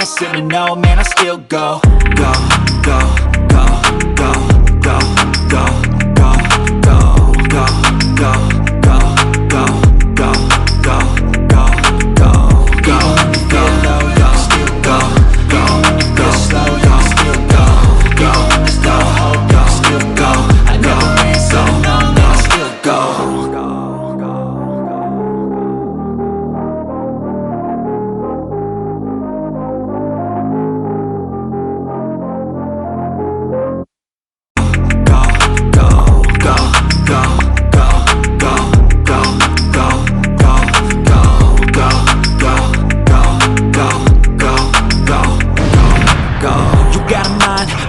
answer to no, man, I still go. Go, go, go, go, go, go, go, go, go, go, go, go, go, go, go, go, go, go, low, you can still go. Go, go slow, you can still go. Go, there's no hope, you can still go. I never answer to no, man, I still go.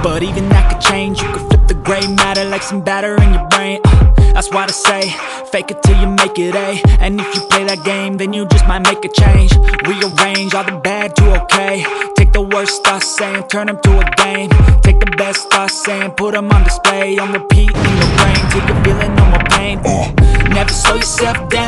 But even that could change. You could flip the gray matter like some batter in your brain. That's why I say, fake it till you make it A. And if you play that game, then you just might make a change. Rearrange all the bad to okay. Take the worst thoughts saying, turn them to a game. Take the best thoughts saying, put them on display. On repeat in your brain till you're feeling no more pain. Never slow yourself down.